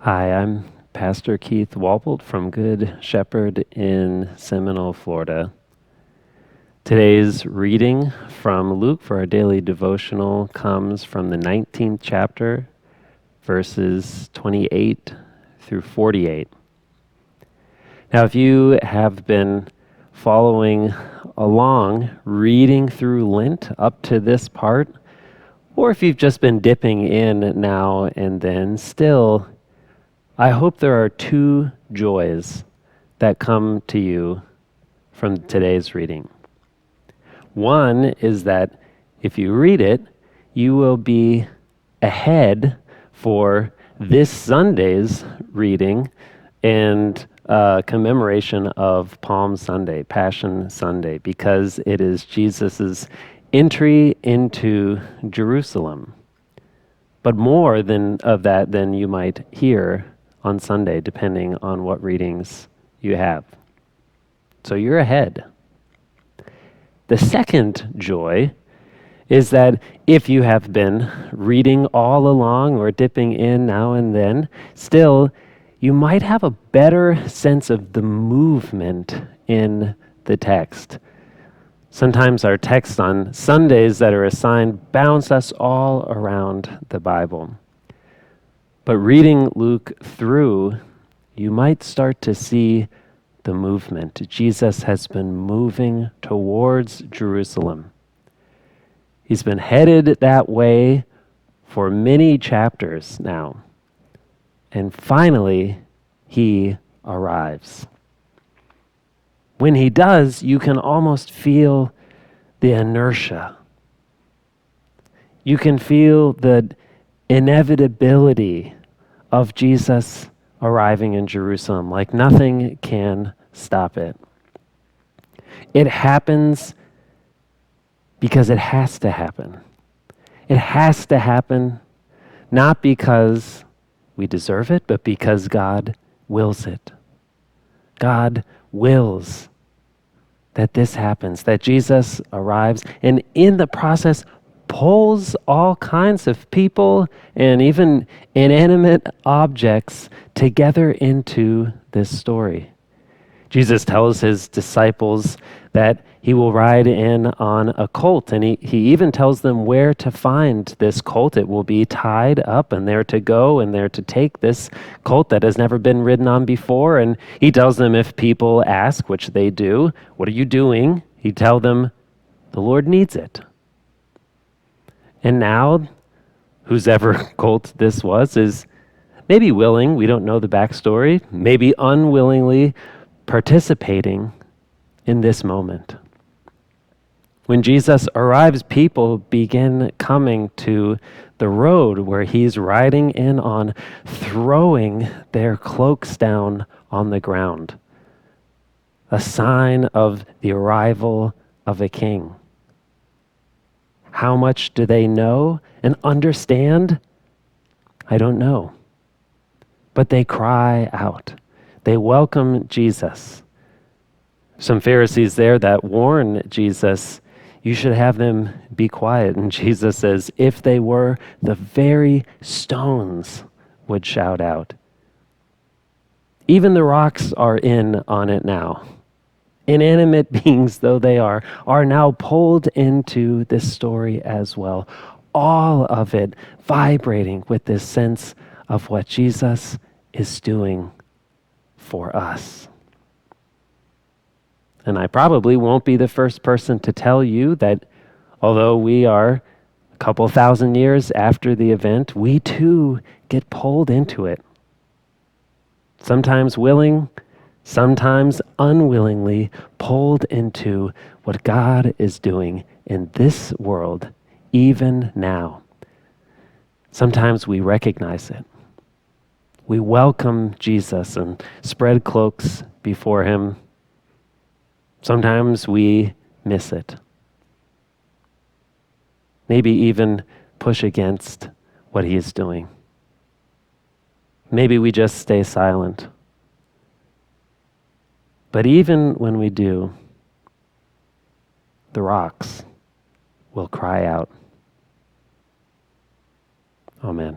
Hi, I'm Pastor Keith Walbolt from Good Shepherd in Seminole, Florida. Today's reading from Luke for our daily devotional comes from the 19th chapter, verses 28 through 48. Now, if you have been following along, reading through Lent up to this part, or if you've just been dipping in now and then, still, I hope there are two joys that come to you from today's reading. One is that if you read it, you will be ahead for this Sunday's reading and commemoration of Palm Sunday, Passion Sunday, because it is Jesus' entry into Jerusalem. But more of that than you might hear on Sunday, depending on what readings you have. So you're ahead. The second joy is that if you have been reading all along or dipping in now and then, still, you might have a better sense of the movement in the text. Sometimes our texts on Sundays that are assigned bounce us all around the Bible. But reading Luke through, you might start to see the movement. Jesus has been moving towards Jerusalem. He's been headed that way for many chapters now. And finally, he arrives. When he does, you can almost feel the inertia. You can feel the inevitability of Jesus arriving in Jerusalem, like nothing can stop it. It happens because it has to happen. It has to happen not because we deserve it, but because God wills it. God wills that this happens, that Jesus arrives, and in the process pulls all kinds of people and even inanimate objects together into this story. Jesus tells his disciples that he will ride in on a colt, and he even tells them where to find this colt. It will be tied up, and they're to go, and they're to take this colt that has never been ridden on before. And he tells them if people ask, which they do, "What are you doing?" He tells them, "The Lord needs it." And now, whosever colt this was is maybe willing, we don't know the backstory, maybe unwillingly participating in this moment. When Jesus arrives, people begin coming to the road where he's riding in on, throwing their cloaks down on the ground, a sign of the arrival of a king. How much do they know and understand? I don't know. But they cry out. They welcome Jesus. Some Pharisees there that warn Jesus, "You should have them be quiet." And Jesus says, if they were, the very stones would shout out. Even the rocks are in on it now. Inanimate beings though they are now pulled into this story as well. All of it vibrating with this sense of what Jesus is doing for us. And I probably won't be the first person to tell you that although we are a couple thousand years after the event, we too get pulled into it. Sometimes willing, sometimes unwillingly pulled into what God is doing in this world, even now. Sometimes we recognize it. We welcome Jesus and spread cloaks before him. Sometimes we miss it. Maybe even push against what he is doing. Maybe we just stay silent. But even when we do, the rocks will cry out. Amen.